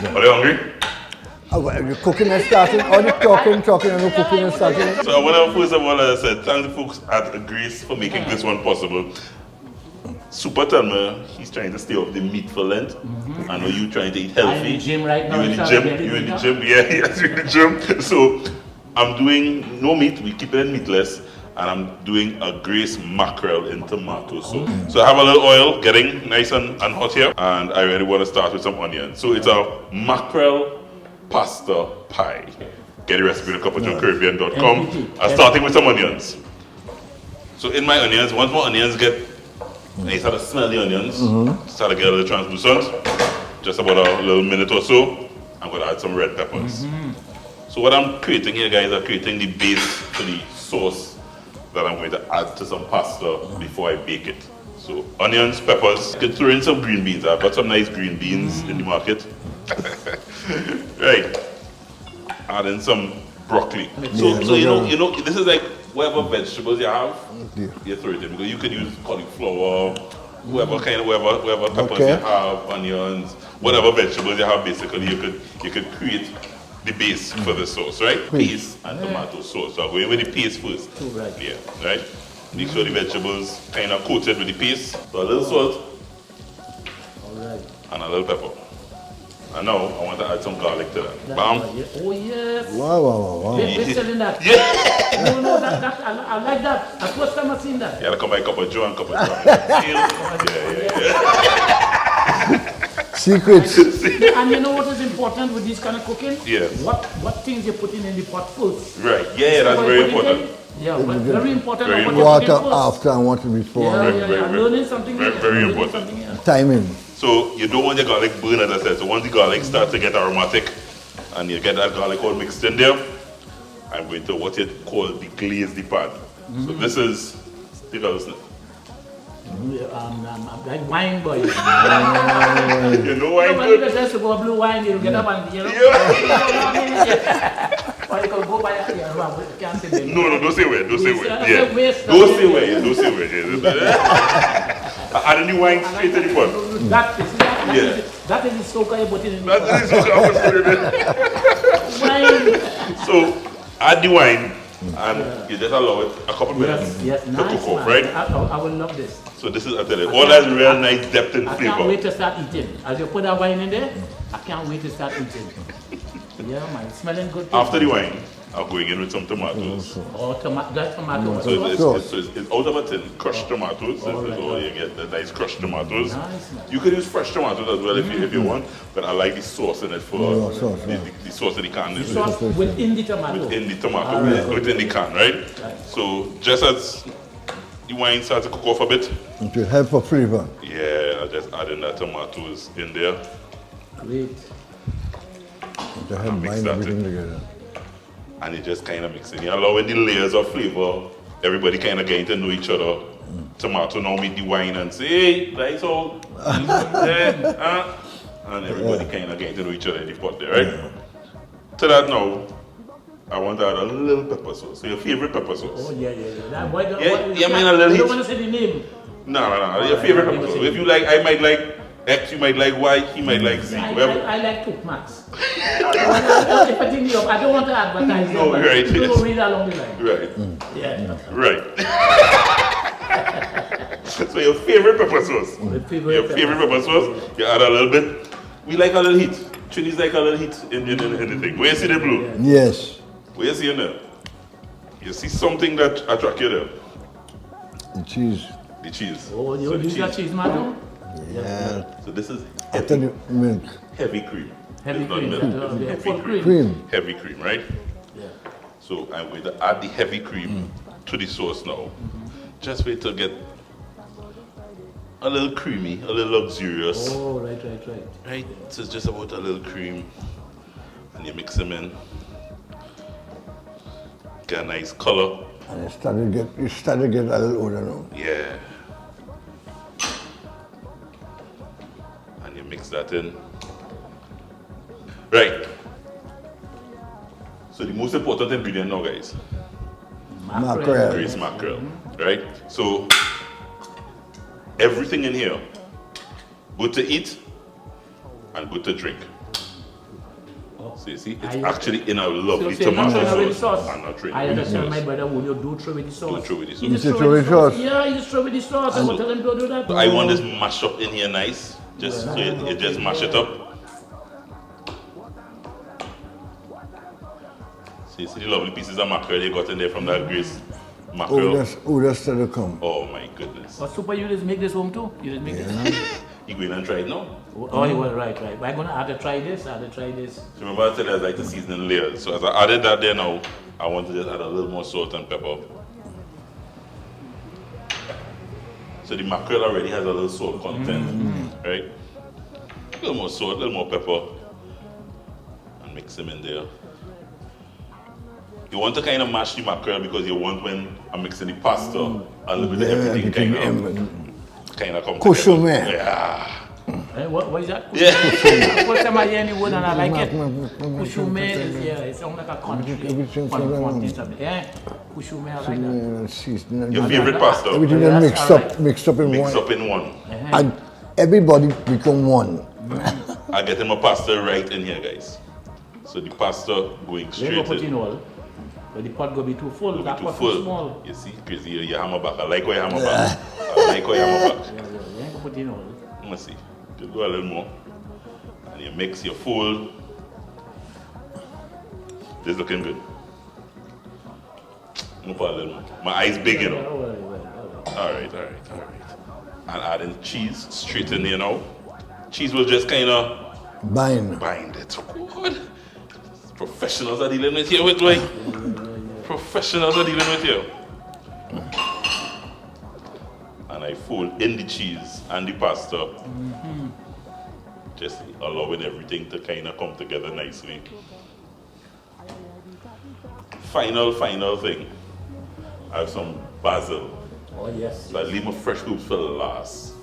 Are you hungry? The cooking is starting, all the talking and the cooking is starting. So I want to first of all, as I said, thank the folks at Grace for making this one possible. Super tell me he's trying to stay off the meat for Lent. I know you trying to eat healthy. I'm in the gym right now. You in the gym? You in the gym? Yeah, yes, you in the gym. So I'm doing no meat. We keep it meatless. And I'm doing a Grace mackerel in tomato sauce. So I have a little oil getting nice and hot here. And I really want to start with some onions. So it's a mackerel pasta pie. Get the recipe at cupofjoecaribbean.com. I'm starting with some onions. So in my onions, once my onions get, you start to smell the onions, start to get a little translucent, just about a little minute or so, I'm going to add some red peppers. So what I'm creating here, guys, I'm creating the base for the sauce that I'm going to add to some pasta before I bake it. So onions, peppers, you can throw in some green beans. I've got some nice green beans in the market. Right. Add in some broccoli. So you know, this is like whatever vegetables you have, you throw it in. Because you could use cauliflower, whatever peppers you have, onions, whatever vegetables you have. Basically, you could create the base for the sauce, right? Paste and tomato sauce. So I'll go in with the paste first. Right. Yeah, right? Make sure the vegetables kind of coated with the paste. So a little salt. Alright. And a little pepper. And now I want to add some garlic to that. Bam. Oh yes. Wow. We're selling that. Yeah. No, I like that. That's the first time I've seen that. Yeah, I come by Cup of Joe and Cup of Joe. Yeah. Secrets. And you know what is important with this kind of cooking? Yes. What things you're putting in the pot first. Right. Yeah, that's very important. Yeah, but very important. Very what Water you're putting first. after and water before. I'm learning something here. Very Learning important. something here. Timing. So you don't want your garlic burn, as I said. So once the garlic starts to get aromatic and you get that garlic all mixed in there, I'm going to what you call the glaze the pan. So this is because I'm like wine boy. you know why When you get to go blue wine, you'll get up and you know. Or you can go buy a can't say them. No, don't say where. Don't say where. Yeah. Don't say where. Don't say where. Add any wine straight to the pot. That is the soaker you put in the That is what I was putting in. wine. So add the wine and you just allow it a couple minutes Yes, to nice, cook off, man. right? I will love this. So this is I tell you, all that real nice depth and I can't flavor. wait to start eating. As you put that wine in there, I can't wait to start eating. Yeah, man, it's smelling good. After the wine, I'm going in with some tomatoes. Or that's tomato. So it's out of a tin, crushed tomatoes. This is all you get, the nice crushed tomatoes. Nice. You could use fresh tomatoes as well if you want, but I like the sauce in it for the sauce in the can. Sauce within the tomato. Within the tomato, within the can, right? So just as the wine starts to cook off a bit, It will help for flavor. yeah, I just add in the tomatoes in there. Great. To help mix bind that everything in. together. And you just kind of mix it. You're allowing the layers of flavor. Everybody kind of getting to know each other. Tomato now meet the wine and say, hey, that's all. And everybody kind of getting to know each other in the pot there, right? To that now, I want to add a little pepper sauce. So your favorite pepper sauce. Oh, yeah. That boy don't, Yeah, man, a little you don't heat. want to say the name. No. Your favorite pepper sauce. If you like, I might like X, you might like Y, he might like Z. I Whatever. like Cook Max. If I think I don't want to advertise No, them, right, but you yes. go read along the line. Right. Yeah. Right. So your favorite pepper sauce. My Your favorite pepper sauce, you add a little bit. We like a little heat. Chili's like a little heat in the thing. Where you see the blue? Yes. Where you see in there? You see something that attract you there? The cheese. The cheese. Oh, you So the use that cheese, madam? Yeah. So this is After the milk. heavy cream. Heavy It's not cream. milk, it's Full heavy cream. Cream. Heavy cream, right? Yeah. So I'm going to add the heavy cream to the sauce now. Just wait till get a little creamy, a little luxurious. Oh, right. Right? So it's just about a little cream. And you mix them in. Get a nice color. And it started to get a little older now. Yeah. And you mix that in. Right. So the most important ingredient now, guys, Mackerel. Grace mackerel, right? So everything in here, good to eat and good to drink. So you see, it's actually in a lovely So you're not tomato throwing away the sauce. sauce. I'm not throwing I away the understand my sauce. brother, would you do throw with the sauce? Don't throw with the You sauce. just throw with the sauce? Yeah, you just throw with the sauce. I will tell them don't do that. I want this mashed up in here nice. Just so you just mash it up. So you see the lovely pieces of mackerel you got in there from that grease mackerel. That's still to come. Oh my goodness. But Super, you just make this home too? You just make this? You go in and try it now. Oh, you were right. But I'm going to have to try this. So remember I said I like to season in layers. So as I added that there now, I want to just add a little more salt and pepper. So the mackerel already has a little salt content, right? A little more salt, a little more pepper, and mix them in there. You want to kind of mash the mackerel because you want when I'm mixing the pasta, a little bit of everything kind of come Kushume. together. Yeah. What is that? Yeah. First time I hear any word and I like it. Kushume is, yeah, it sounds like a country. Yeah, Kushume, I like that. Your favorite pasta? Everything Yeah, mixed up in Mix one. up in one. And everybody become one. I get my pasta right in here, guys. So the pasta going They straight go put in. in all, but the pot go be too full. That Too pot full. too small. You see, crazy, you hammer back. I like how you hammer back. I like how you hammer back. Yeah, you ain't gonna put in all. Let me see. You do a little more. And you mix your fold. This is looking good. I'm gonna put a little more. My eyes big, you know. Alright. And adding cheese straight in there now. Cheese will just kind of bind it. Good. Professionals are dealing with here with like. Professionals are dealing with you. And I fold in the cheese and the pasta. Just allowing everything to kind of come together nicely. Final thing. I have some basil. Oh, yes. So I leave my fresh herbs for last.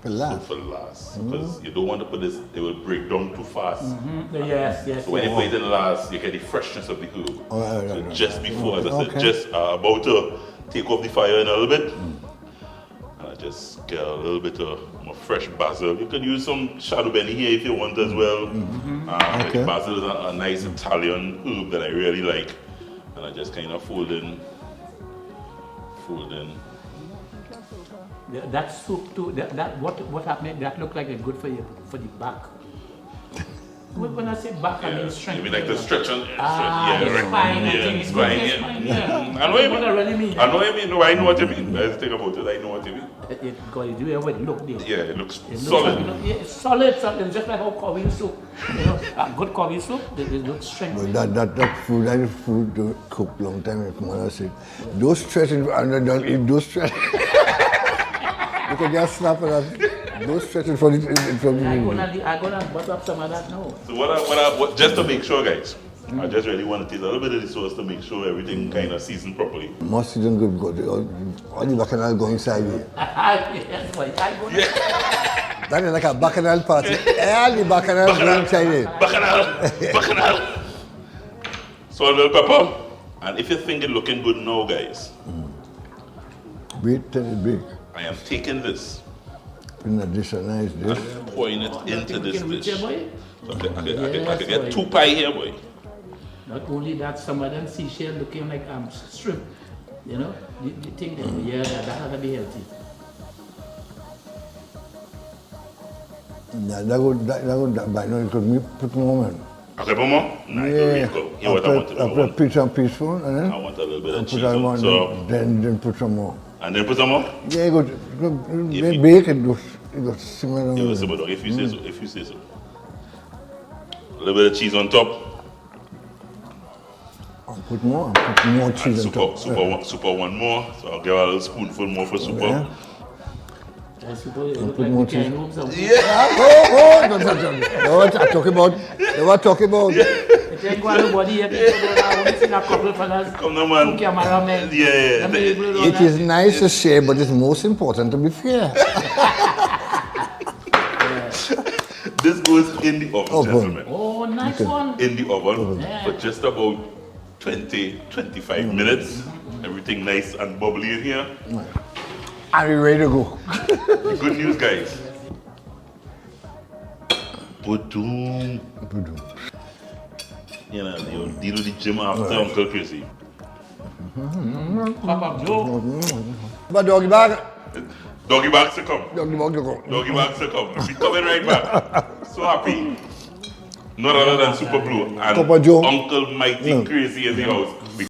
For last. Because you don't want to put this, it will break down too fast. Yes. So when you put it in last, you get the freshness of the herb. So Right. just before, as I said, just about to take off the fire in a little bit. And I just get a little bit of more fresh basil. You could use some shadow benny here if you want as well. Basil is a nice Italian herb that I really like. And I just kind of fold in. That soup too. What happened? That looked like it good for you for the back. When I say back, I mean strength. You mean like the stretch on? Spine. I know what I really mean. I know what you mean. No, I know what you mean. Let's think about it. I know what you mean. Because you do it look there. Yeah, it looks It looks solid. like, it's solid. It's just like how Korean soup. You know, a good Korean soup, it looks strength. But that food to cook long time, if mother said. Those stretches, and don't eat those stretches. You can just snap it. Those stretches from the I'm gonna butter up some of that now. So what just to make sure, guys, I just really want to taste a little bit of the sauce to make sure everything kind of seasoned properly. Must season good. All the bacchanal go inside here. Yes, boy, That is like a bacchanal party. All the bacchanal go inside here. Bacchanal. Salt, little pepper. And if you think it's looking good now, guys, Wait till it big. I am taking this In a dish, a nice dish. and pouring it into this dish. Boy. So I could get 2 pie here, boy. Not only that, some of them seashell looking like shrimp. You know, the thing that that has to be healthy. That would by now because me put more man. Okay, Mama? Nice. Go. Here what I want to do. After put some peaceful and I then want a little bit of put cheese some on. more, So, then put some more. and then put some more? Yeah, good. you- Bake it goes similar. Yeah, it's about if you say so. A little bit of cheese on top. Put more cheese on top. Super one more. So I'll give a little spoonful more for super. Yeah. I suppose it looks put like more we can cheese. move some. What I'm talking about. They were talking about. It ain't got nobody yet. I want to see a couple fellas. Come on, man. Two cameramen. Yeah. Let me blow It that. is nice to share, but it's most important to be fair. This goes in the oven, gentlemen. Oh, nice one. In the oven Yeah. for just about 20-25 minutes. Everything nice and bubbly in here. Are we ready to go? Good news, guys. Boom. You know, you deal with the gym after Uncle Crazy. Papa Joe. But doggy bag. Doggy bags to come. Doggy bag to go. Doggy bags to come. We coming right back. So happy. None other than Superblue and Papa Joe. Uncle Mighty Crazy in the house.